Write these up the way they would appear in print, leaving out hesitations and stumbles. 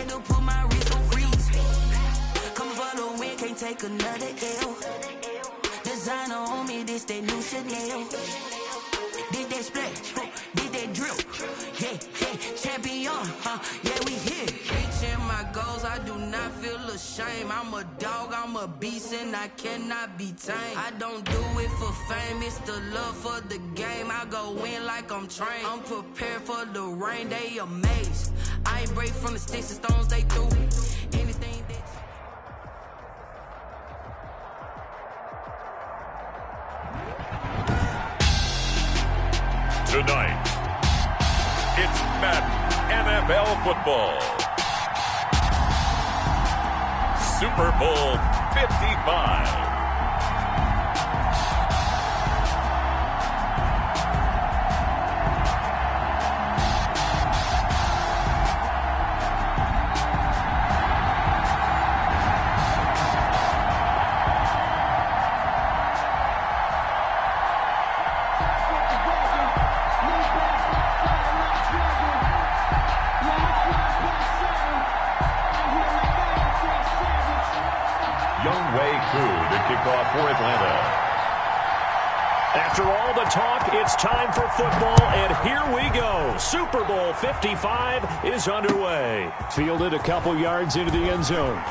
had to put my wrist on freeze. Coming for the win, can't take another L. Designer on me, this that new Chanel. Did that splash, did that drip. Yeah, yeah, champion, yeah, we here. Reaching my goals, I do not feel ashamed. I'm a dog, I'm a beast, and I cannot be tamed. I don't do it for fame, it's the love for the game. I go in like I'm trained. I'm prepared for the rain, they amazed. I ain't break from the sticks and stones they threw. Anything that... Tonight, it's Madden NFL football. Super Bowl 55. Truu to kick off for Atlanta. After all the talk, it's time for football, and here we go. Super Bowl 55 is underway. Fielded a couple yards into the end zone.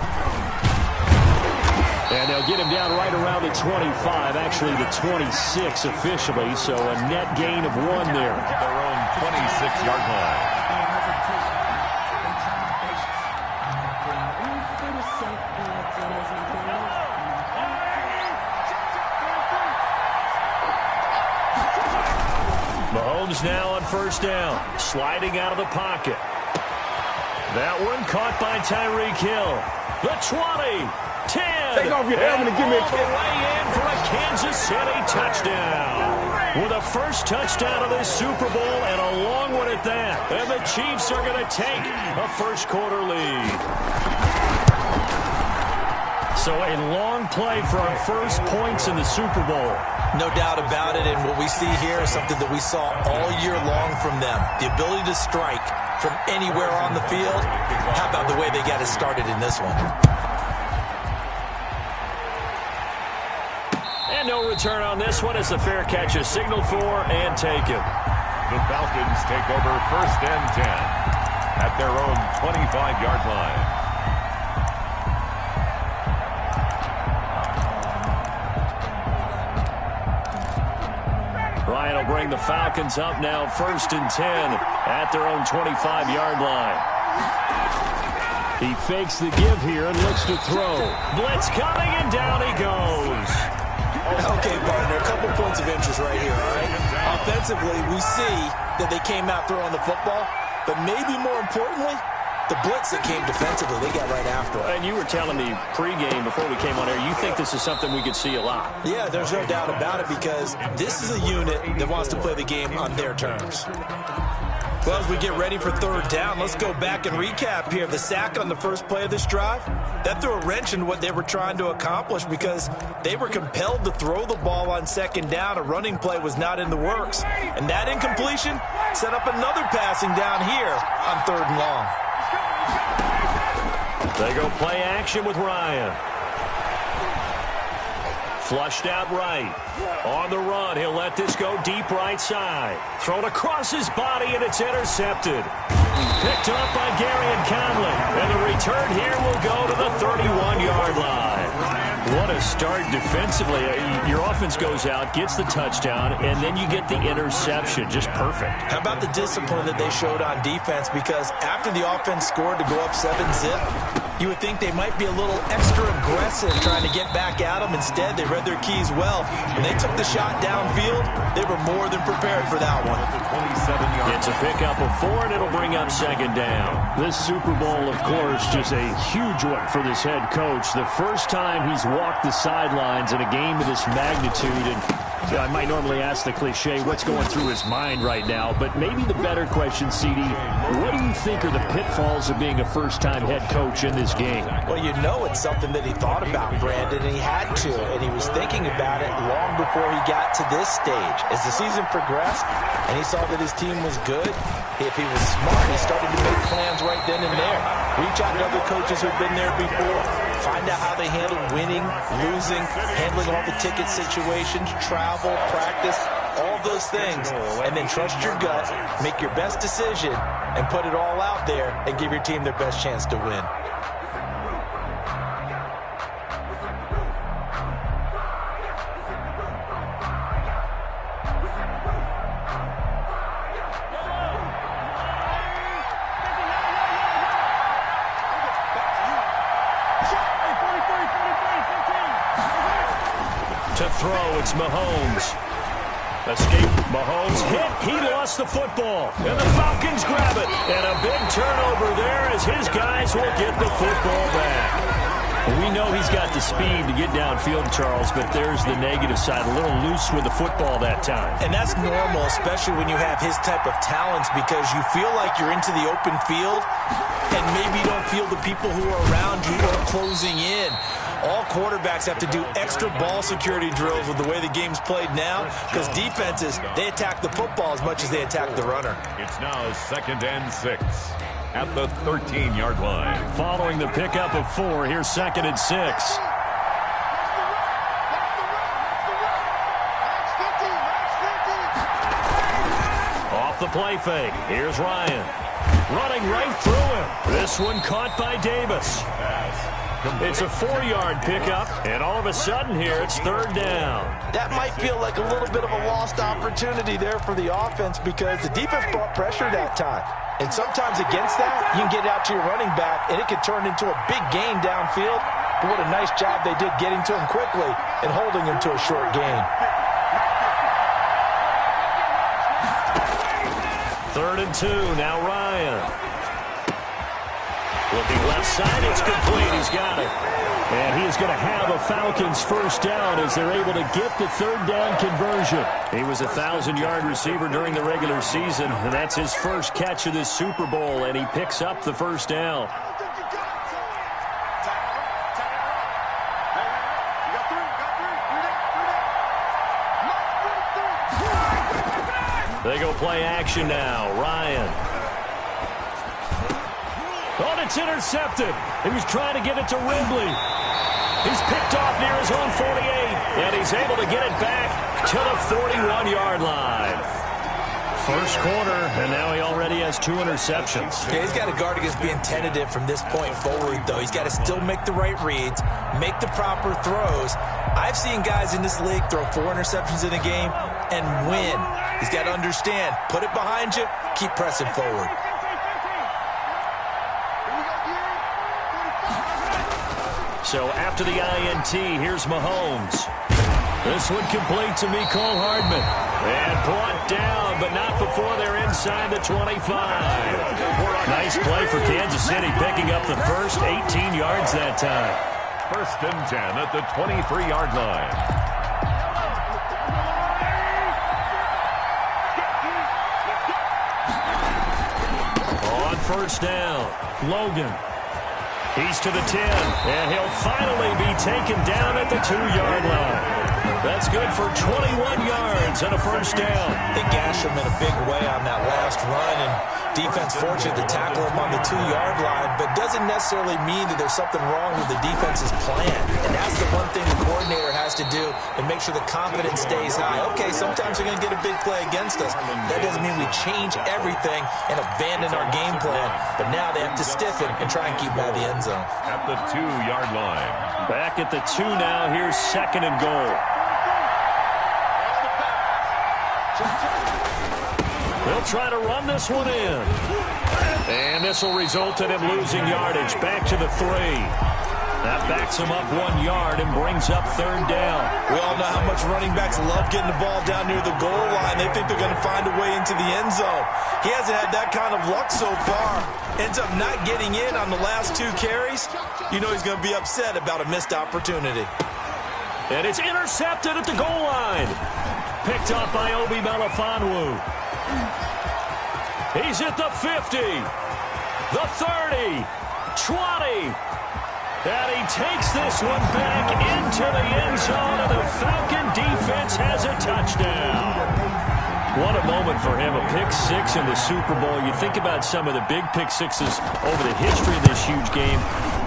And they'll get him down right around the 25, actually the 26 officially, so a net gain of 1 there. Their own 26-yard line. Mahomes now on first down, sliding out of the pocket. That one caught by Tyreek Hill. The 20, 10. Take off your helmet and give me a kick. All the way in for a Kansas City touchdown. With a first touchdown of this Super Bowl and a long one at that. And the Chiefs are going to take a first quarter lead. So a long play for our first points in the Super Bowl. No doubt about it, and what we see here is something that we saw all year long from them. The ability to strike from anywhere on the field. How about the way they got it started in this one? And no return on this one as the fair catch is signaled for and taken. The Falcons take over first and 10 at their own 25-yard line. Ryan will bring the Falcons up now first and 10 at their own 25-yard line. He fakes the give here and looks to throw. Blitz coming, and down he goes. Okay, partner, a couple points of interest right here, all right? Offensively, we see that they came out throwing the football, but maybe more importantly, the blitz that came defensively, they got right after it. And you were telling me pregame before we came on air, you think this is something we could see a lot. Yeah, there's no doubt about it because this is a unit that wants to play the game on their terms. Well, as we get ready for third down, let's go back and recap here. The sack on the first play of this drive, that threw a wrench in what they were trying to accomplish because they were compelled to throw the ball on second down. A running play was not in the works. And that incompletion set up another passing down here on third and long. They go play action with Ryan. Flushed out right. On the run, he'll let this go deep right side. Thrown across his body, and it's intercepted. Picked up by Gary and Conley. And the return here will go to the 31-yard line. What a start defensively. Your offense goes out, gets the touchdown, and then you get the interception. Just perfect. How about the discipline that they showed on defense? Because after the offense scored to go up 7-zip, you would think they might be a little extra aggressive trying to get back at them. Instead, they read their keys well. When they took the shot downfield, they were more than prepared for that one. It's a pickup of 4, and it'll bring up second down. This Super Bowl, of course, just a huge one for this head coach. The first time he's walked the sidelines in a game of this magnitude, and I might normally ask the cliche, what's going through his mind right now, but maybe the better question, CD, what do you think are the pitfalls of being a first-time head coach in this game? Well, you know it's something that he thought about, Brandon, and he had to, and he was thinking about it long before he got to this stage. As the season progressed and he saw that his team was good, if he was smart, he started to make plans right then and there. Reach out to other coaches who've been there before. Find out how they handle winning, losing, handling all the ticket situations, travel, practice, all those things. And then trust your gut, make your best decision, and put it all out there and give your team their best chance to win. To throw, it's Mahomes. Escape, Mahomes hit, he lost the football, and the Falcons grab it, and a big turnover there as his guys will get the football back. We know he's got the speed to get downfield, Charles, but there's the negative side, a little loose with the football that time. And that's normal, especially when you have his type of talents, because you feel like you're into the open field, and maybe you don't feel the people who are around you are closing in. All quarterbacks have to do extra ball security drills with the way the game's played now, because defenses, they attack the football as much as they attack the runner. It's now 2nd and 6 at the 13-yard line. Following the pickup of 4, here's 2nd and 6. Off the play fake, here's Ryan. Running right through him. This one caught by Davis. It's a 4-yard pickup, and all of a sudden here, it's 3rd down. That might feel like a little bit of a lost opportunity there for the offense, because the defense brought pressure that time. And sometimes against that, you can get out to your running back, and it could turn into a big gain downfield. But what a nice job they did getting to him quickly and holding him to a short gain. 3rd and 2, now Ryan. Looking left side, it's complete. He's got it. And he is going to have a Falcons first down as they're able to get the 3rd down conversion. He was a 1,000-yard receiver during the regular season, and that's his first catch of this Super Bowl, and he picks up the first down. They go play action now. Ryan. Oh, it's intercepted. He was trying to get it to Ridley. He's picked off near his own 48, and he's able to get it back to the 41-yard line. First quarter, and now he already has 2 interceptions. Yeah, he's got to guard against being tentative from this point forward, though. He's got to still make the right reads, make the proper throws. I've seen guys in this league throw 4 interceptions in a game and win. He's got to understand, put it behind you, keep pressing forward. So after the INT, here's Mahomes. This one complete to Mecole Hardman. And brought down, but not before they're inside the 25. Nice play for Kansas City, picking up the first 18 yards that time. 1st and 10 at the 23-yard line. On first down, Logan. He's to the 10, and he'll finally be taken down at the 2-yard line. That's good for 21 yards and a first down. They gashed him in a big way on that last run, and defense fortunate to tackle him on the 2-yard line, but doesn't necessarily mean that there's something wrong with the defense's plan. And that's the one thing the coordinator has to do to make sure the confidence stays high. Okay, sometimes we're going to get a big play against us. That doesn't mean we change everything and abandon our game plan, but now they have to stiffen and try and keep him out of the end zone. At the 2-yard line. Back at the 2 now. Here's 2nd and goal. They'll try to run this one in. And this will result in him losing yardage. Back to the 3. That backs him up 1 yard and brings up 3rd down. We all know how much running backs love getting the ball down near the goal line. They think they're going to find a way into the end zone. He hasn't had that kind of luck so far. Ends up not getting in on the last 2 carries. You know he's going to be upset about a missed opportunity. And it's intercepted at the goal line. Picked up by Obi Melifonwu. He's at the 50, the 30, 20. And he takes this one back into the end zone, and the Falcon defense has a touchdown. What a moment for him, a pick six in the Super Bowl. You think about some of the big pick sixes over the history of this huge game.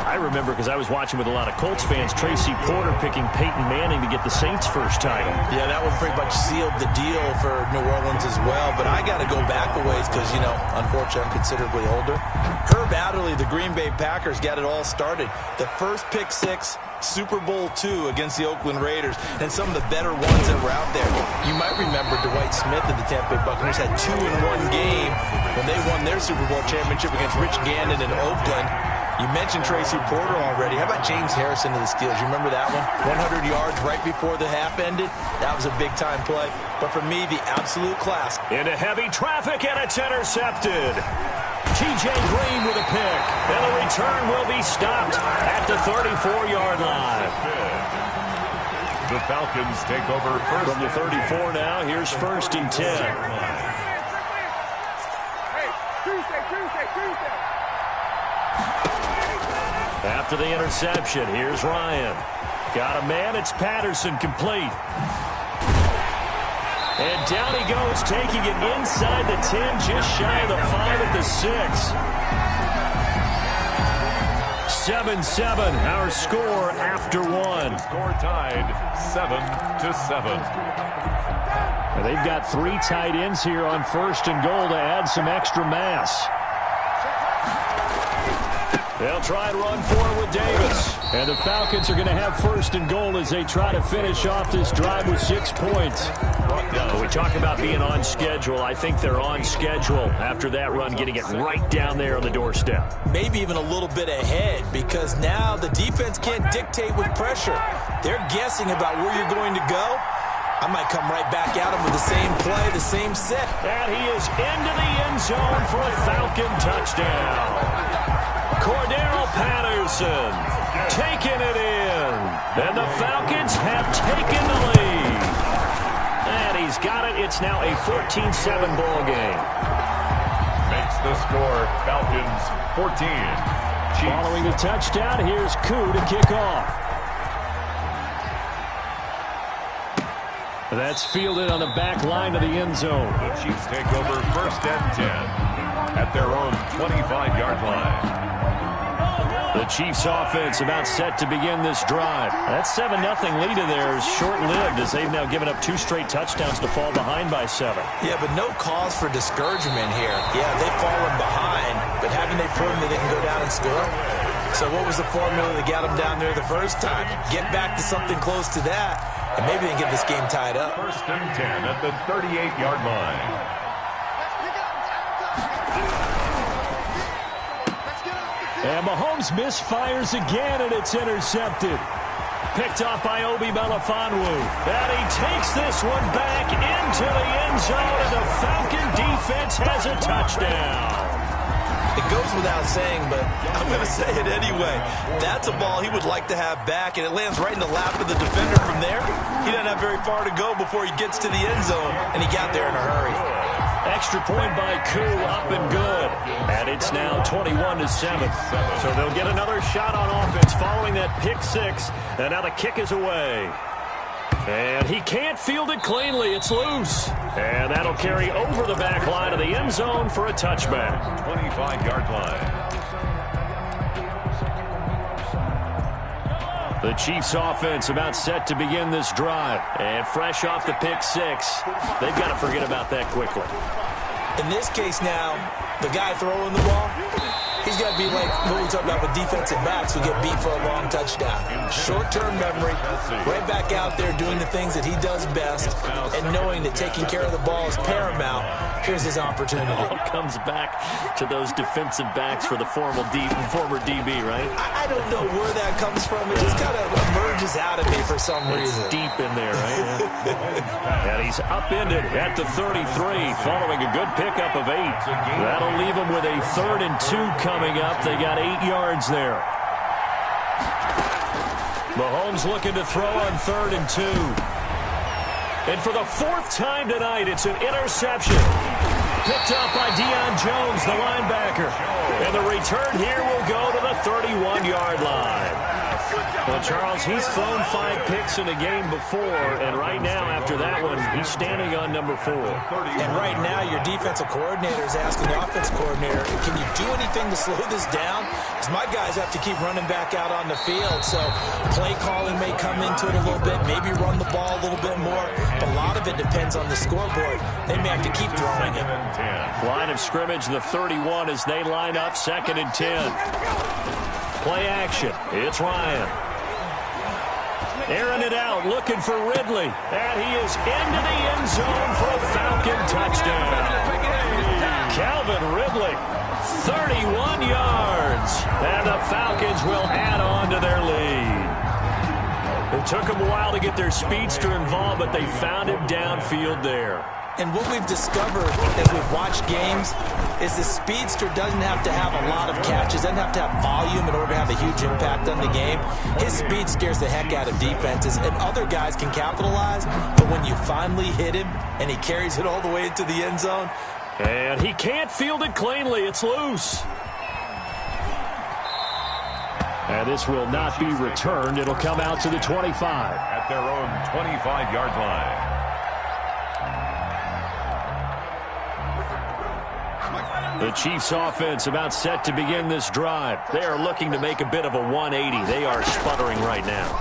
I remember, because I was watching with a lot of Colts fans, Tracy Porter picking Peyton Manning to get the Saints' first title. Yeah, that one pretty much sealed the deal for New Orleans as well. But I got to go back a ways because, you know, unfortunately, I'm considerably older. Herb Adderley, the Green Bay Packers, got it all started. The first pick six, Super Bowl II against the Oakland Raiders, and some of the better ones that were out there. You might remember Dwight Smith of the Tampa Bay Buccaneers had 2 in one game when they won their Super Bowl championship against Rich Gannon in Oakland. You mentioned Tracy Porter already. How about James Harrison of the Steelers? You remember that one? 100 yards right before the half ended. That was a big-time play. But for me, the absolute class. Into heavy traffic, and it's intercepted. T.J. Green with a pick. And the return will be stopped at the 34-yard line. The Falcons take over first. From the 34 now, here's 1st and 10. After the interception, here's Ryan. Got a man, it's Patterson, complete. And down he goes, taking it inside the 10, just shy of the 5 at the 6. 7-7, our score after one. Score tied 7-7. They've got 3 tight ends here on 1st and goal to add some extra mass. They'll try and run for it with Davis. And the Falcons are going to have 1st and goal as they try to finish off this drive with 6 points. We talk about being on schedule. I think they're on schedule after that run, getting it right down there on the doorstep. Maybe even a little bit ahead, because now the defense can't dictate with pressure. They're guessing about where you're going to go. I might come right back at him with the same play, the same set. And he is into the end zone for a Falcon touchdown. Cordero Patterson taking it in. And the Falcons have taken the lead. And he's got it. It's now a 14-7 ball game. Makes the score Falcons 14. Chiefs. Following the touchdown, here's Koo to kick off. That's fielded on the back line of the end zone. The Chiefs take over 1st and 10 at their own 25-yard line. The Chiefs offense about set to begin this drive. That 7-0 lead of theirs short-lived as they've now given up 2 straight touchdowns to fall behind by 7. Yeah, but no cause for discouragement here. Yeah, they've fallen behind, but haven't they proven that they can go down and score? So what was the formula that got them down there the first time? Get back to something close to that, and maybe they can get this game tied up. 1st and 10 at the 38-yard line. And Mahomes misfires again, and it's intercepted. Picked off by Obi Melifonwu. And he takes this one back into the end zone, and the Falcon defense has a touchdown. It goes without saying, but I'm going to say it anyway. That's a ball he would like to have back, and it lands right in the lap of the defender from there. He doesn't have very far to go before he gets to the end zone, and he got there in a hurry. Extra point by Koo, up and good. And it's now 21-7. So they'll get another shot on offense following that pick 6. And now the kick is away. And he can't field it cleanly. It's loose. And that'll carry over the back line of the end zone for a touchback. 25-yard line. The Chiefs offense about set to begin this drive. And fresh off the pick 6, they've got to forget about that quickly. In this case now, the guy throwing the ball, he's got to be like what we talk about with defensive backs who get beat for a long touchdown. Short-term memory, right back out there doing the things that he does best, and knowing that taking care of the ball is paramount. Here's his opportunity. All comes back to those defensive backs for the former DB, right? I don't know where that comes from. It just kind of emerges out of me for some reason. It's deep in there, right? And he's upended at the 33 following a good pickup of 8. That'll leave him with a 3rd and 2 coming up. They got 8 yards there. Mahomes looking to throw on 3rd and 2. And for the 4th time tonight, it's an interception. Picked up by Deion Jones, the linebacker. And the return here will go to the 31-yard line. Well, Charles, he's thrown 5 picks in a game before, and right now, after that one, he's standing on number 4. And right now, your defensive coordinator is asking the offensive coordinator, can you do anything to slow this down? Because my guys have to keep running back out on the field, so play calling may come into it a little bit, maybe run the ball a little bit more, but a lot of it depends on the scoreboard. They may have to keep throwing it. Line of scrimmage, the 31 as they line up, 2nd and 10. Play action. It's Ryan. Airing it out, looking for Ridley. And he is into the end zone for a Falcon touchdown. Calvin Ridley, 31 yards. And the Falcons will add on to their lead. It took them a while to get their speedster involved, but they found him downfield there. And what we've discovered as we've watched games is the speedster doesn't have to have a lot of catches, doesn't have to have volume in order to have a huge impact on the game. His speed scares the heck out of defenses, and other guys can capitalize, but when you finally hit him and he carries it all the way into the end zone. And he can't field it cleanly. It's loose. And this will not be returned. It'll come out to the 25. At their own 25-yard line. The Chiefs offense about set to begin this drive. They are looking to make a bit of a 180. They are sputtering right now.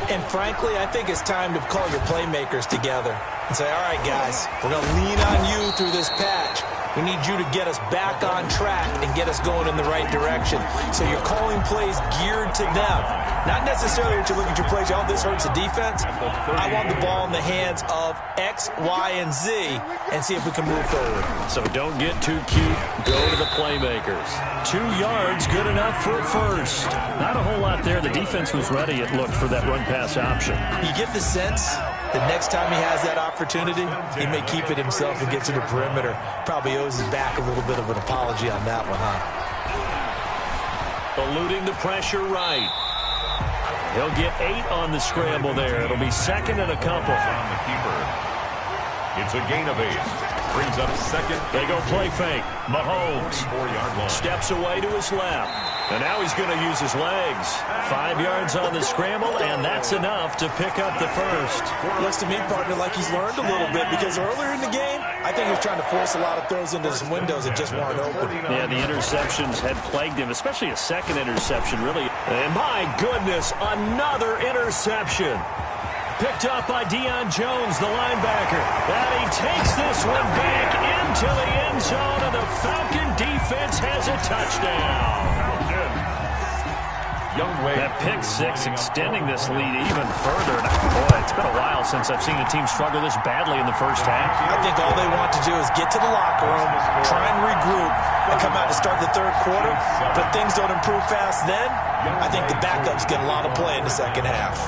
And frankly, I think it's time to call your playmakers together and say, all right, guys, we're going to lean on you through this patch. We need you to get us back on track and get us going in the right direction. So you're calling plays geared to them. Not necessarily that you look at your plays, oh, this hurts the defense. I want the ball in the hands of X, Y, and Z and see if we can move forward. So don't get too cute. Go to the playmakers. 2 yards, good enough for a first. Not a whole lot there. The defense was ready, it looked, for that run-pass option. You get the sense that next time he has that opportunity, he may keep it himself and get to the perimeter. Probably owes his back a little bit of an apology on that one, huh? Eluding the pressure right. He'll get 8 on the scramble there. It'll be 2nd and a couple. On the keeper. It's a gain of 8. Brings up 2nd. They go play fake. Mahomes 4-yard line. steps away to his left. And now he's going to use his legs. 5 yards on the scramble, and that's enough to pick up the first. Looks to me, partner, like he's learned a little bit, because earlier in the game, I think he was trying to force a lot of throws into some windows that just weren't open. Yeah, the interceptions had plagued him, especially a second interception, really. And my goodness, another interception. Picked up by Deion Jones, the linebacker. And he takes this one back into the end zone, and the Falcon defense has a touchdown. That pick 6 extending this lead even further. Boy, it's been a while since I've seen a team struggle this badly in the first half. I think all they want to do is get to the locker room, try and regroup, and come out to start the third quarter. But things don't improve fast then. I think the backups get a lot of play in the second half.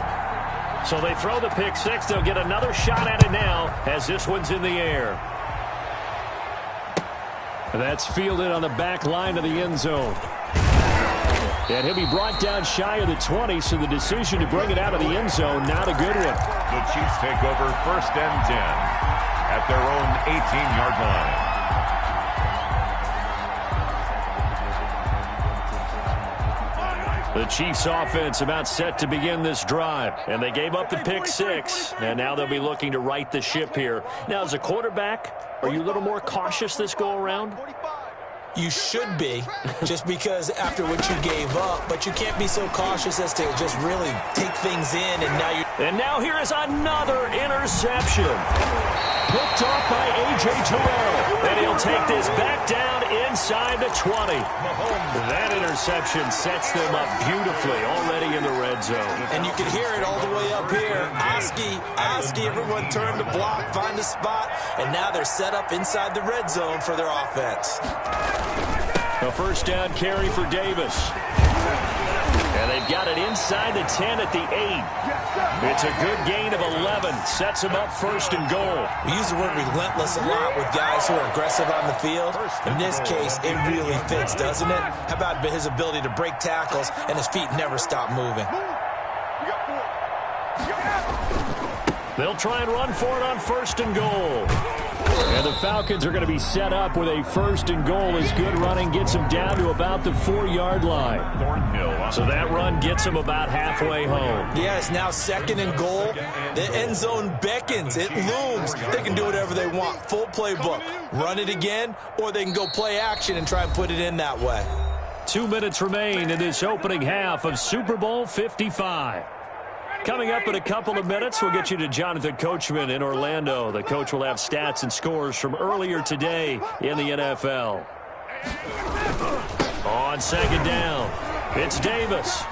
So they throw the pick 6. They'll get another shot at it now as this one's in the air. That's fielded on the back line of the end zone. And he'll be brought down shy of the 20, so the decision to bring it out of the end zone, not a good one. The Chiefs take over 1st and 10 at their own 18-yard line. The Chiefs offense about set to begin this drive, and they gave up the pick 6, and now they'll be looking to right the ship here. Now, as a quarterback, are you a little more cautious this go-around? You should be, just because after what you gave up, but you can't be so cautious as to just really take things in, and now you. And now here is another interception. Picked off by A.J. Truu, and he'll take this back down inside the 20. That interception sets them up beautifully already in the red zone. And you can hear it all the way up here. Oski, everyone turn to block, find a spot, and now they're set up inside the red zone for their offense. A first down carry for Davis. And they've got it inside the 10 at the 8. It's a good gain of 11. Sets them up 1st and goal. We use the word relentless a lot with guys who are aggressive on the field. In this case, it really fits, doesn't it? How about his ability to break tackles and his feet never stop moving? They'll try and run for it on 1st and goal. And the Falcons are going to be set up with a 1st and goal as good running gets them down to about the 4-yard line. So that run gets them about halfway home. Yeah, it's now 2nd and goal. The end zone beckons. It looms. They can do whatever they want. Full playbook. Run it again, or they can go play action and try and put it in that way. 2 minutes remain in this opening half of Super Bowl 55. Coming up in a couple of minutes, we'll get you to Jonathan Coachman in Orlando. The coach will have stats and scores from earlier today in the NFL. On 2nd down, it's Davis.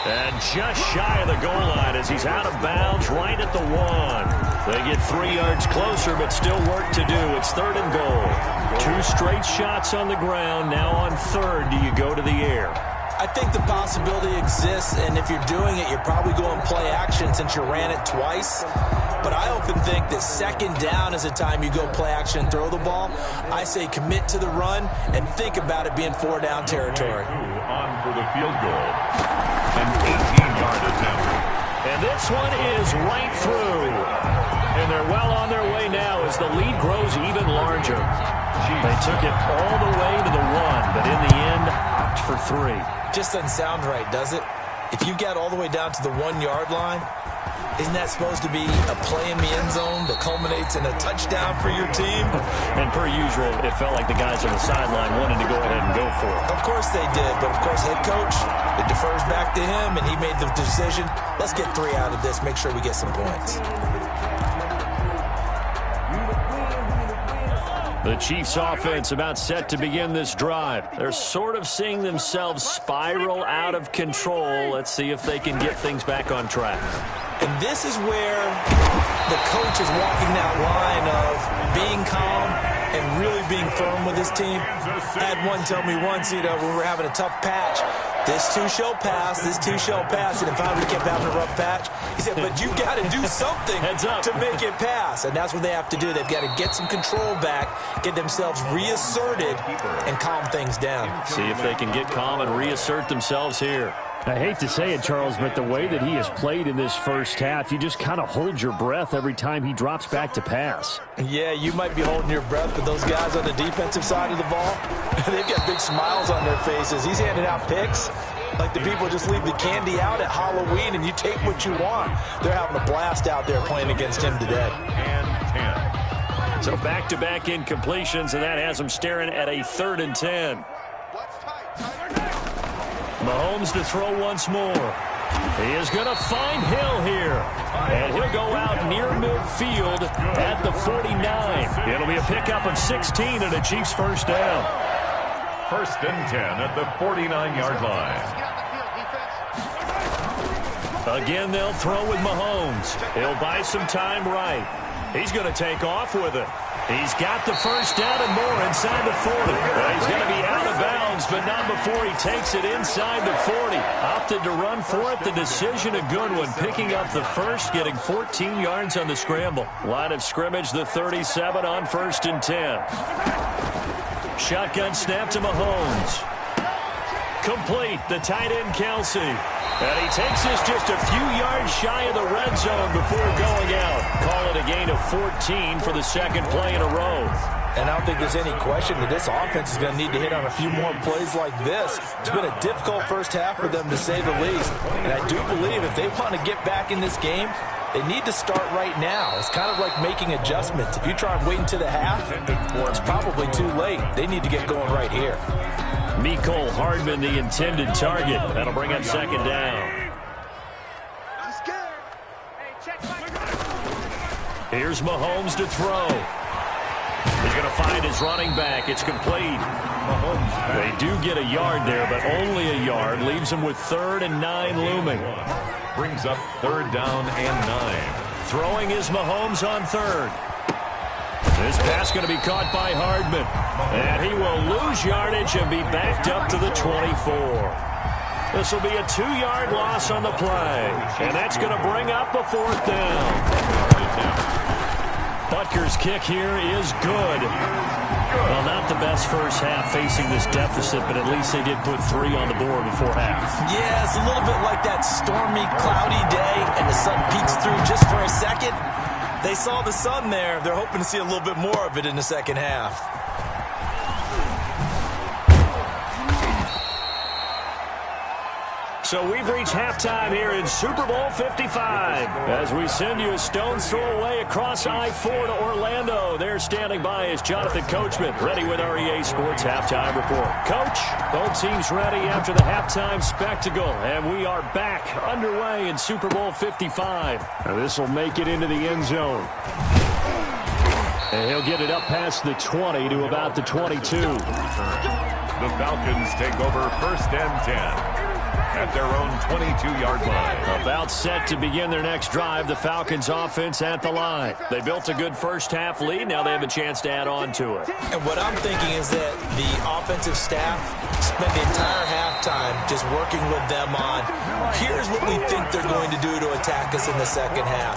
And just shy of the goal line as he's out of bounds right at the 1. They get 3 yards closer, but still work to do. It's 3rd and goal. 2 straight shots on the ground. Now on 3rd, do you go to the air? I think the possibility exists, and if you're doing it, you're probably going play action since you ran it twice. But I often think that 2nd down is a time you go play action and throw the ball. I say commit to the run and think about it being 4-down territory. On for the field goal. An 18-yard attempt. And this one is right through. And they're well on their way now as the lead grows even larger. They took it all the way to the 1, but in the end, opt for 3. Just doesn't sound right, does it? If you get all the way down to the 1-yard line, isn't that supposed to be a play in the end zone that culminates in a touchdown for your team? And per usual, it felt like the guys on the sideline wanted to go ahead and go for it. Of course they did, but of course head coach, it defers back to him, and he made the decision. Let's get 3 out of this, make sure we get some points. The Chiefs offense about set to begin this drive. They're sort of seeing themselves spiral out of control. Let's see if they can get things back on track. And this is where the coach is walking that line of being calm and really being firm with his team. I had one tell me once, when we were having a tough patch, this too shall pass, this too shall pass. And finally we kept having a rough patch. He said, but you got to do something to make it pass. And that's what they have to do. They've got to get some control back, get themselves reasserted, and calm things down. See if they can get calm and reassert themselves here. I hate to say it, Charles, but the way that he has played in this first half, you just kind of hold your breath every time he drops back to pass. Yeah, you might be holding your breath, but those guys on the defensive side of the ball, they've got big smiles on their faces. He's handing out picks like the people just leave the candy out at Halloween and you take what you want. They're having a blast out there playing against him today. And 10. So back-to-back incompletions, and that has them staring at a 3rd and 10. Mahomes to throw once more. He is going to find Hill here. And he'll go out near midfield at the 49. It'll be a pickup of 16 and a Chiefs 1st down. 1st and 10 at the 49-yard line. Again, they'll throw with Mahomes. He'll buy some time right. He's going to take off with it. He's got the 1st down and more inside the 40. Well, he's going to be out of bounds, but not before he takes it inside the 40. Opted to run for it. The decision a good one. Picking up the 1st, getting 14 yards on the scramble. Line of scrimmage, the 37 on 1st and 10. Shotgun snap to Mahomes. Complete, the tight end Kelsey. And he takes this just a few yards shy of the red zone before going out. Call it a gain of 14 for the 2nd play in a row. And I don't think there's any question that this offense is going to need to hit on a few more plays like this. It's been a difficult first half for them, to say the least. And I do believe if they want to get back in this game, they need to start right now. It's kind of like making adjustments. If you try and wait until the half, well, it's probably too late. They need to get going right here. Mecole Hardman, the intended target. That'll bring up 2nd down. Here's Mahomes to throw. He's going to find his running back. It's complete. They do get a yard there, but only a yard. Leaves them with 3rd and 9 looming. Brings up 3rd down and 9. Throwing is Mahomes on 3rd. This pass going to be caught by Hardman. And he will lose yardage and be backed up to the 24. This will be a 2-yard loss on the play. And that's going to bring up a 4th down. Butker's kick here is good. Well, not the best first half facing this deficit, but at least they did put 3 on the board before half. Yeah, it's a little bit like that stormy, cloudy day, and the sun peeks through just for a second. They saw the sun there. They're hoping to see a little bit more of it in the second half. So we've reached halftime here in Super Bowl 55. As we send you a stone's throw away across I-4 to Orlando. There standing by is Jonathan Coachman, ready with our EA Sports Halftime Report. Coach, both teams ready after the halftime spectacle. And we are back underway in Super Bowl 55. Now this will make it into the end zone. And he'll get it up past the 20 to about the 22. The Falcons take over 1st and 10. At their own 22-yard line. About set to begin their next drive, the Falcons offense at the line. They built a good first half lead. Now they have a chance to add on to it. And what I'm thinking is that the offensive staff spent the entire halftime just working with them on, here's what we think they're going to do to attack us in the second half.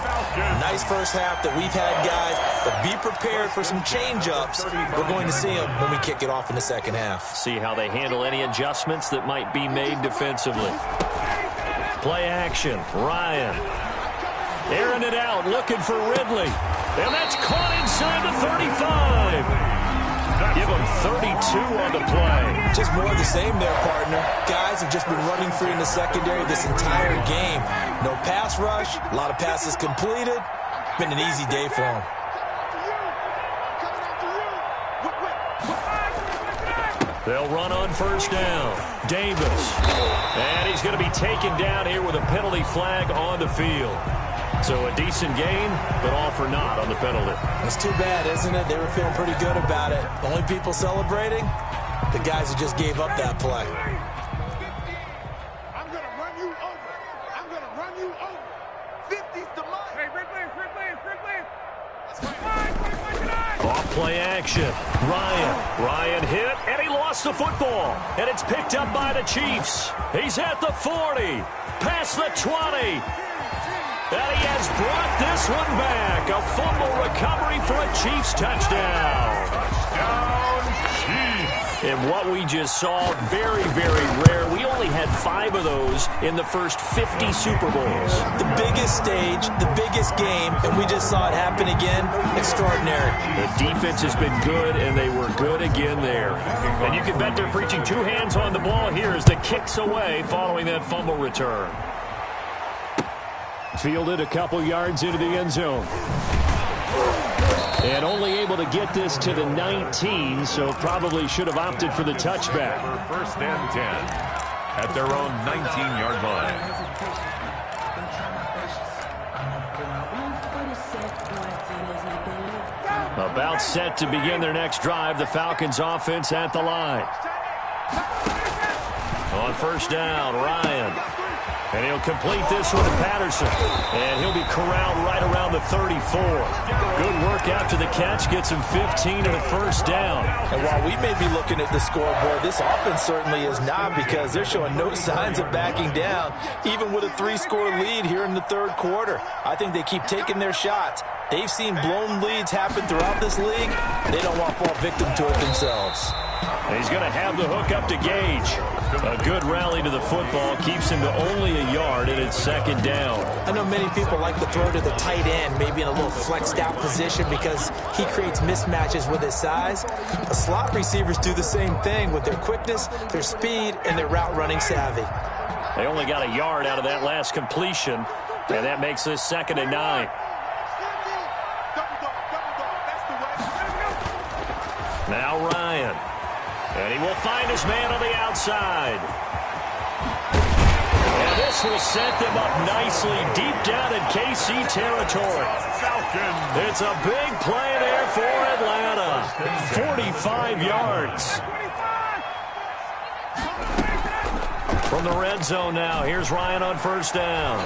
Nice first half that we've had, guys, but be prepared for some change-ups. We're going to see them when we kick it off in the second half. See how they handle any adjustments that might be made defensively. Play action. Ryan. Airing it out. Looking for Ridley. And that's caught inside the 35. Give him 32 on the play. Just more of the same there, partner. Guys have just been running free in the secondary this entire game. No pass rush. A lot of passes completed. Been an easy day for them. They'll run on first down. Davis. And he's going to be taken down here with a penalty flag on the field. So a decent game, but all for naught on the penalty. It's too bad, isn't it? They were feeling pretty good about it. The only people celebrating, the guys who just gave up that play. I'm going to run you over. I'm going to run you over. 50's the mark. Hey, Ridley. Off play action. Ryan hit, and he lost the football. And it's picked up by the Chiefs. He's at the 40, past the 20. And he has brought this one back. A fumble recovery for a Chiefs touchdown. Touchdown, Chiefs. And what we just saw, very, very rare. We only had 5 of those in the first 50 Super Bowls. The biggest stage, the biggest game, and we just saw it happen again. Extraordinary. The defense has been good, and they were good again there. And you can bet they're preaching 2 hands on the ball here as the kick's away following that fumble return. Fielded a couple yards into the end zone. And only able to get this to the 19, so probably should have opted for the touchback. 1st and 10 at their own 19-yard line. About set to begin their next drive, the Falcons offense at the line. On first down, Ryan. And he'll complete this one to Patterson. And he'll be corralled right around the 34. Good work after the catch. Gets him 15 and a first down. And while we may be looking at the scoreboard, this offense certainly is not, because they're showing no signs of backing down, even with a 3-score lead here in the third quarter. I think they keep taking their shots. They've seen blown leads happen throughout this league. They don't want to fall victim to it themselves. He's going to have the hook up to Gage. A good rally to the football keeps him to only a yard, and it's second down. I know many people like to throw to the tight end, maybe in a little flexed out position, because he creates mismatches with his size. The slot receivers do the same thing with their quickness, their speed, and their route running savvy. They only got a yard out of that last completion, and that makes this 2nd and 9. Now Ryan. And he will find his man on the outside. And this will set them up nicely deep down in KC territory. Falcons. It's a big play there for Atlanta. 45 yards. From the red zone now, here's Ryan on first down.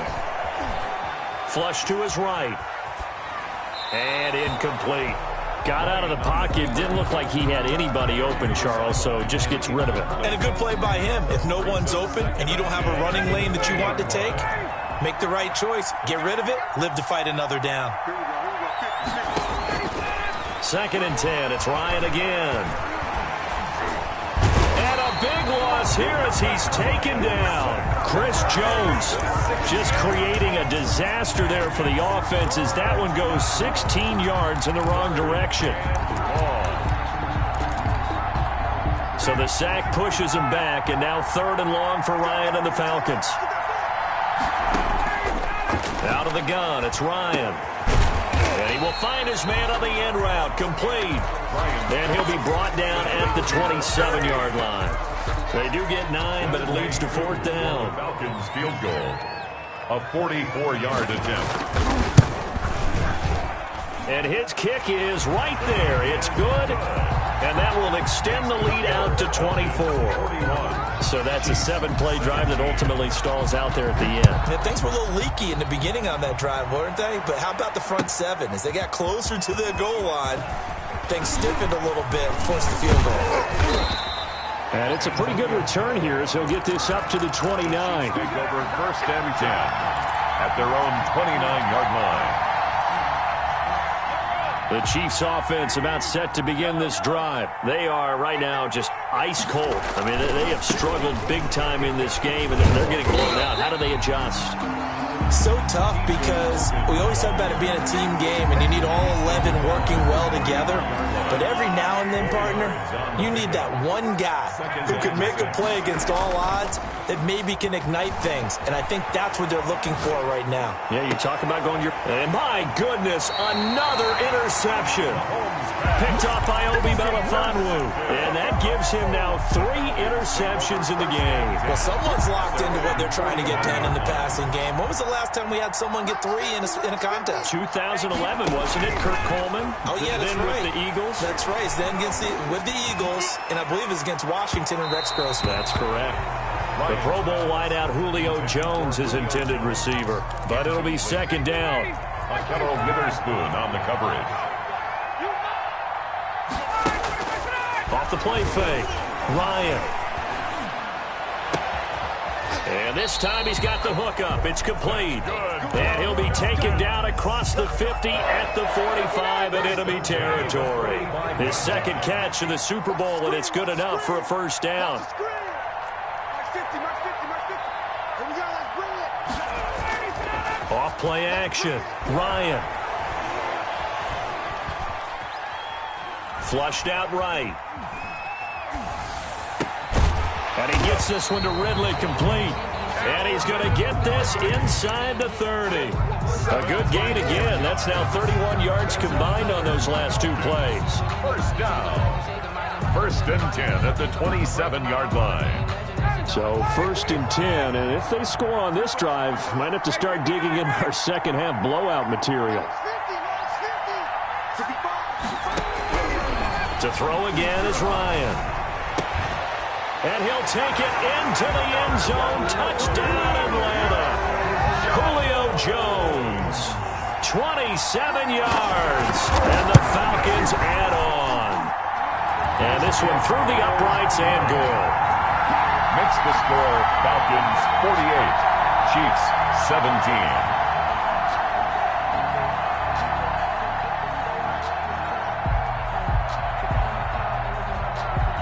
Flush to his right. And incomplete. Got out of the pocket. Didn't look like he had anybody open, Charles, so just gets rid of it. And a good play by him. If no one's open and you don't have a running lane that you want to take, make the right choice. Get rid of it. Live to fight another down. 2nd and 10. It's Ryan again. And a big loss here as he's taken down. Chris Jones just creating a disaster there for the offense as that one goes 16 yards in the wrong direction. So the sack pushes him back, and now 3rd and long for Ryan and the Falcons. Out of the gun, it's Ryan. And he will find his man on the end route, complete. And he'll be brought down at the 27-yard line. They do get 9, but it leads to 4th down. Falcons field goal. A 44-yard attempt. And his kick is right there. It's good. And that will extend the lead out to 24. So that's a 7-play drive that ultimately stalls out there at the end. Yeah, things were a little leaky in the beginning on that drive, weren't they? But how about the front 7? As they got closer to the goal line, things stiffened a little bit, forced the field goal. And it's a pretty good return here as he'll get this up to the 29. Take over 1st and 10 at their own 29-yard line. The Chiefs offense about set to begin this drive. They are right now just ice cold. I mean, they have struggled big time in this game, and they're getting blown out. How do they adjust? So tough because we always talk about it being a team game, and you need all 11 working well together. But every now and then, partner, you need that one guy who can make a play against all odds that maybe can ignite things. And I think that's what they're looking for right now. Yeah, you talk about going your... And my goodness, another interception. Picked off by Obi Melifonwu. And that gives him now 3 interceptions in the game. Well, someone's locked into what they're trying to get done in the passing game. When was the last time we had someone get 3 in a contest? 2011, wasn't it? Kurt Coleman? Oh, yeah, that's then right. With the Eagles? That's right. It's then with the Eagles, and I believe it's against Washington and Rex Grossman. That's correct. The Pro Bowl wideout Julio Jones is intended receiver, but it'll be 2nd down. Michael Witherspoon on the coverage. Off the play fake, Ryan. And this time he's got the hook up. It's complete. And he'll be taken down across the 50 at the 45 in enemy territory. His 2nd catch in the Super Bowl, and it's good enough for a 1st down. Off play action, Ryan. Flushed out right. And he gets this one to Ridley, complete. And he's going to get this inside the 30. A good gain again. That's now 31 yards combined on those last 2 plays. 1st down. 1st and 10 at the 27-yard line. So 1st and 10, and if they score on this drive, might have to start digging in our 2nd half blowout material. To throw again is Ryan. And he'll take it into the end zone. Touchdown, Atlanta. Julio Jones, 27 yards, and the Falcons add on. And this one through the uprights and good. Makes the score Falcons 48, Chiefs 17.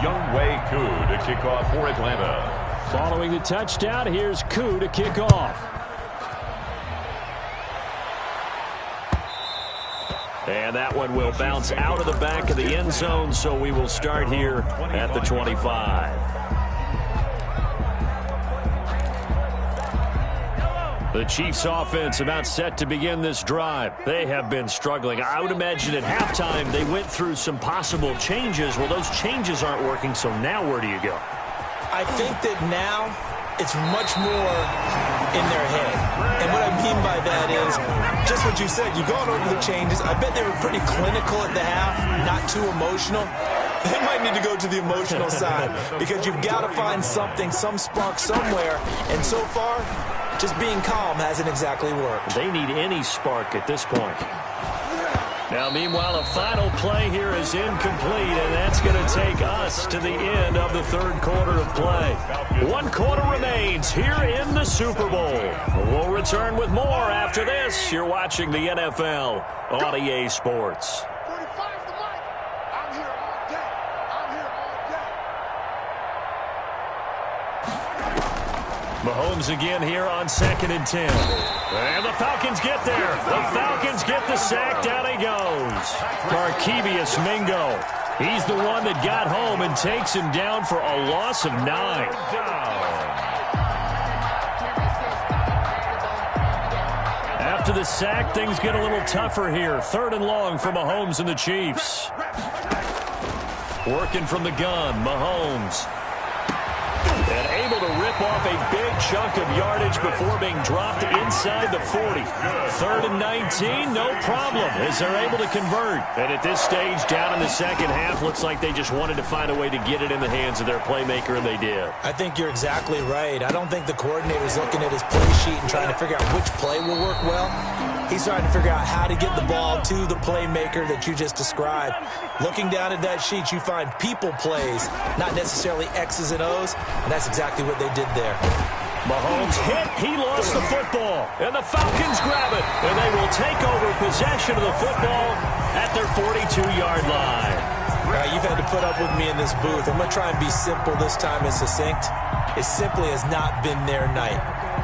Younghoe Koo to kick off for Atlanta. Following the touchdown, here's Koo to kick off. And that one will bounce out of the back of the end zone, so we will start here at the 25. The Chiefs offense about set to begin this drive. They have been struggling. I would imagine at halftime they went through some possible changes. Well, those changes aren't working, so now where do you go? I think that now it's much more in their head. And what I mean by that is just what you said. You've gone over the changes. I bet they were pretty clinical at the half, not too emotional. They might need to go to the emotional side because you've got to find something, some spark somewhere. And so far, just being calm hasn't exactly worked. They need any spark at this point. Now, meanwhile, a final play here is incomplete, and that's going to take us to the end of the 3rd quarter of play. 1 quarter remains here in the Super Bowl. We'll return with more after this. You're watching the NFL on EA Sports. 45 to Mike. Mahomes again here on 2nd and 10. And the Falcons get there. The Falcons get the sack. Down he goes. Markevious Mingo. He's the one that got home and takes him down for a loss of 9. After the sack, things get a little tougher here. 3rd and long for Mahomes and the Chiefs. Working from the gun, Mahomes. And able to rip off a big chunk of yardage before being dropped inside the 40. 3rd and 19, no problem, as they're able to convert. And at this stage, down in the second half, looks like they just wanted to find a way to get it in the hands of their playmaker, and they did. I think you're exactly right. I don't think the coordinator's looking at his play sheet and trying to figure out which play will work well. He's trying to figure out how to get the ball to the playmaker that you just described. Looking down at that sheet, you find people plays, not necessarily X's and O's, and that's exactly what they did there. Mahomes hit. He lost the football, and the Falcons grab it, and they will take over possession of the football at their 42-yard line. You've had to put up with me in this booth. I'm going to try and be simple this time and succinct. It simply has not been their night.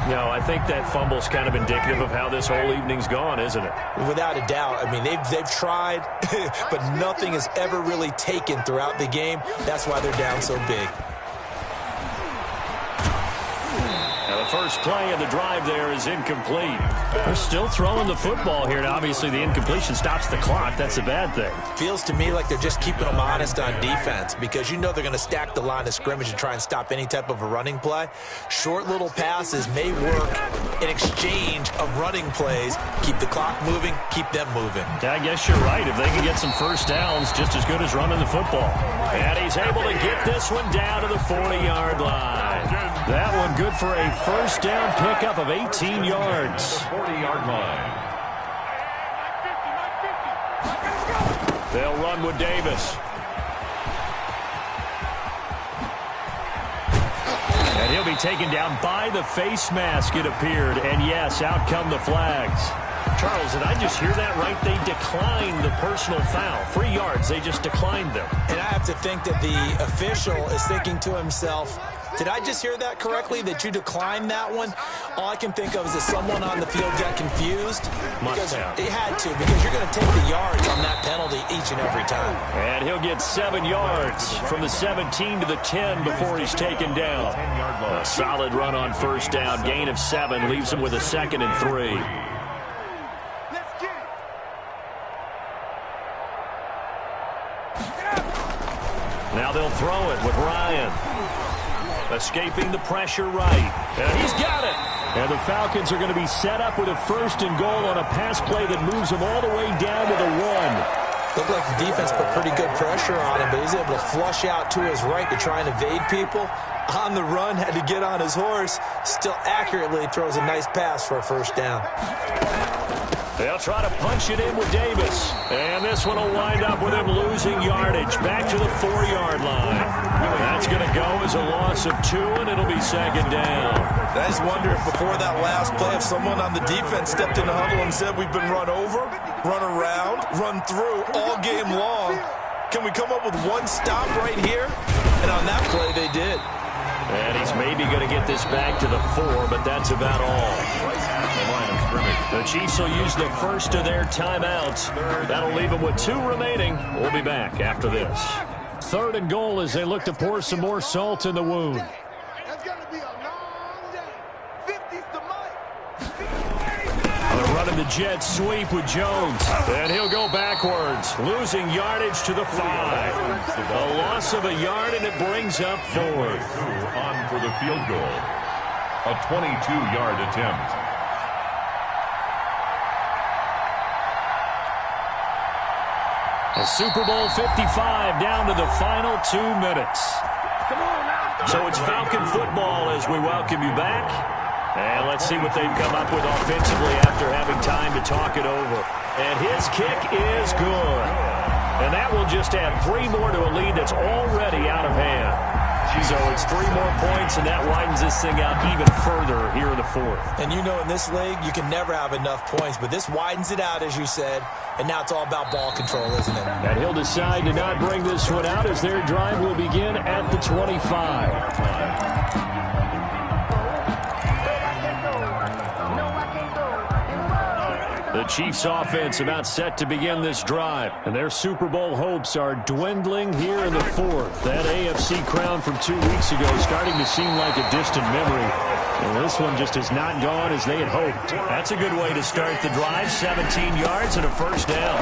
No, I think that fumble's kind of indicative of how this whole evening's gone, isn't it? Without a doubt. I mean, they've tried, but nothing has ever really taken throughout the game. That's why they're down so big. Now, the first play of the drive there is incomplete. They're still throwing the football here, and obviously the incompletion stops the clock. That's a bad thing. Feels to me like they're just keeping them honest on defense, because you know they're going to stack the line of scrimmage and try and stop any type of a running play. Short little passes may work in exchange of running plays. Keep the clock moving, keep them moving. Yeah, I guess you're right. If they can get some first downs, just as good as running the football. And he's able to get this one down to the 40-yard line. That one good for a first down pickup of 18 yards. 40-yard line. They'll run with Davis. And he'll be taken down by the face mask, it appeared. And yes, out come the flags. Charles, did I just hear that right? They declined the personal foul. 3 yards, they just declined them. And I have to think that the official is thinking to himself, did I just hear that correctly, that you declined that one? All I can think of is that someone on the field got confused. Because it had to, because you're going to take the yards on that penalty each and every time. And he'll get 7 yards from the 17 to the 10 before he's taken down. A solid run on first down. Gain of 7 leaves him with a 2nd and 3. Now they'll throw it with Ryan. Escaping the pressure right. And he's got it. And the Falcons are going to be set up with a 1st and goal on a pass play that moves them all the way down to the 1. Looked like the defense put pretty good pressure on him, but he's able to flush out to his right to try and evade people. On the run, had to get on his horse. Still accurately throws a nice pass for a first down. They'll try to punch it in with Davis. And this one will wind up with him losing yardage back to the 4-yard line. That's going to go as a loss of 2, and it'll be 2nd down. I just wonder if before that last play, if someone on the defense stepped in the huddle and said, we've been run over, run around, run through all game long. Can we come up with one stop right here? And on that play, they did. And he's maybe going to get this back to the 4, but that's about all. The Chiefs will use the first of their timeouts. That'll leave them with 2 remaining. We'll be back after this. 3rd and goal as they look to pour some more salt in the wound. That's going to be a long day. 50's the mic. They're running the jet sweep with Jones. And he'll go backwards, losing yardage to the 5. A loss of a yard, and it brings up 4th. On for the field goal. A 22-yard attempt. A Super Bowl 55 down to the final 2 minutes. So it's Falcon football as we welcome you back. And let's see what they've come up with offensively after having time to talk it over. And his kick is good. And that will just add 3 more to a lead that's already out of hand. So it's 3 more points, and that widens this thing out even further here in the 4th. And you know in this league, you can never have enough points, but this widens it out, as you said, and now it's all about ball control, isn't it? And he'll decide to not bring this one out as their drive will begin at the 25. The Chiefs offense about set to begin this drive, and their Super Bowl hopes are dwindling here in the fourth. That AFC crown from 2 weeks ago is starting to seem like a distant memory. And this one just has not gone as they had hoped. That's a good way to start the drive. 17 yards and a first down.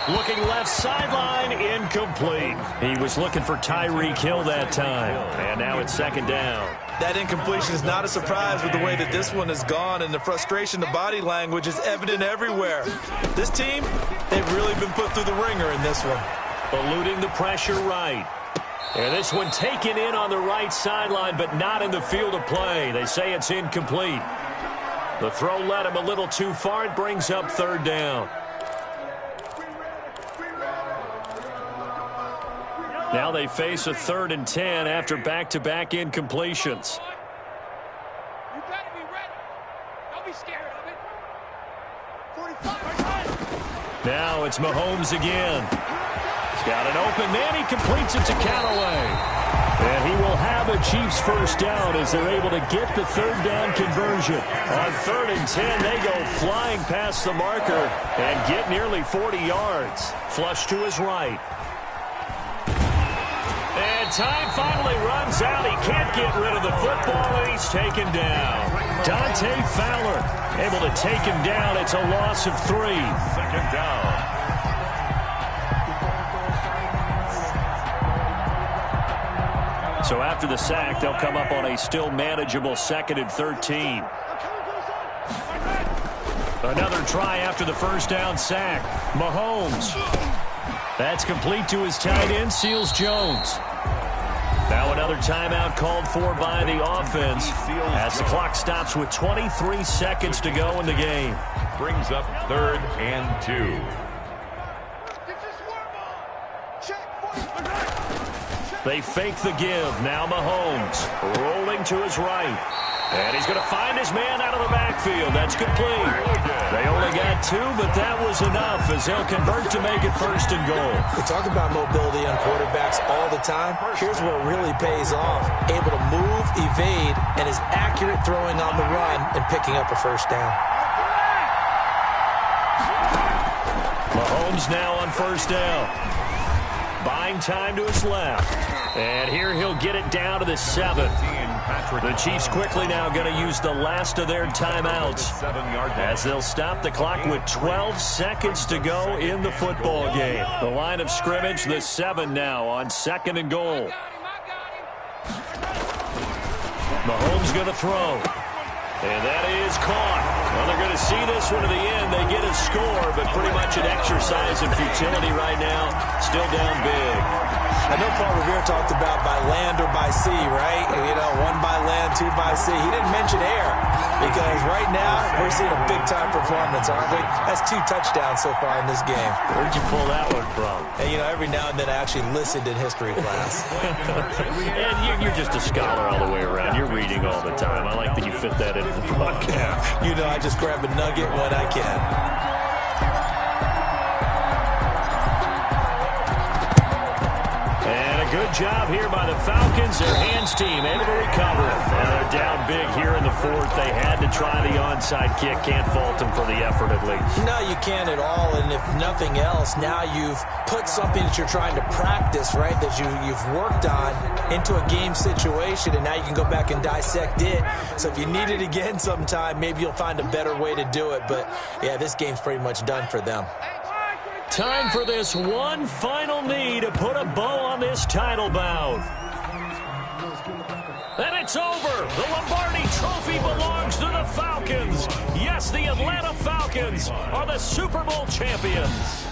Looking left sideline, incomplete. He was looking for Tyreek Hill that time. And now it's second down. That incompletion is not a surprise with the way that this one has gone, and the frustration, the body language is evident everywhere. This team, they've really been put through the ringer in this one. Eluding the pressure right. And this one taken in on the right sideline, but not in the field of play. They say it's incomplete. The throw led him a little too far. It brings up third down. Now they face a 3rd and 10 after back-to-back incompletions. You better be ready. Don't be scared of it. 45. Now it's Mahomes again. He's got an open man. He completes it to Callaway. And he will have a Chiefs first down as they're able to get the third down conversion. On 3rd and 10, they go flying past the marker and get nearly 40 yards. Flush to his right. And time finally runs out. He can't get rid of the football, and he's taken down. Dante Fowler able to take him down. It's a loss of 3. Second down. So after the sack, they'll come up on a still manageable 2nd and 13. Another try after the first down sack. Mahomes. That's complete to his tight end, Seals Jones. Now another timeout called for by the offense as the clock stops with 23 seconds to go in the game. Brings up 3rd and 2. They fake the give. Now Mahomes rolling to his right. And he's going to find his man out of the backfield. That's complete. They only got 2, but that was enough as they'll convert to make it 1st and goal. We talk about mobility on quarterbacks all the time. Here's what really pays off. Able to move, evade, and is accurate throwing on the run and picking up a first down. Mahomes now on first down. Buying time to his left. And here he'll get it down to the 7. The Chiefs quickly now going to use the last of their timeouts as they'll stop the clock with 12 seconds to go in the football game. The line of scrimmage, the 7 now on 2nd and goal. Mahomes going to throw. And that is caught. Well, they're going to see this one to the end. They get a score, but pretty much an exercise in futility right now. Still down big. I know Paul Revere talked about by land or by sea, right? You know, 1 by land, 2 by sea. He didn't mention air because right now we're seeing a big-time performance, aren't we? That's 2 touchdowns so far in this game. Where'd you pull that one from? And, you know, every now and then I actually listened in history class. And you're just a scholar all the way around. You're reading all the time. I like that you fit that in the podcast. You know, I just grab a nugget when I can. Good job here by the Falcons. Their hands team able to recover. And they're down big here in the 4th. They had to try the onside kick. Can't fault them for the effort at least. No, you can't at all. And if nothing else, now you've put something that you're trying to practice, right, that you've worked on into a game situation, and now you can go back and dissect it. So if you need it again sometime, maybe you'll find a better way to do it. But, yeah, this game's pretty much done for them. Time for this one final knee to put a bow on this title bout. And it's over. The Lombardi Trophy belongs to the Falcons. Yes, the Atlanta Falcons are the Super Bowl champions.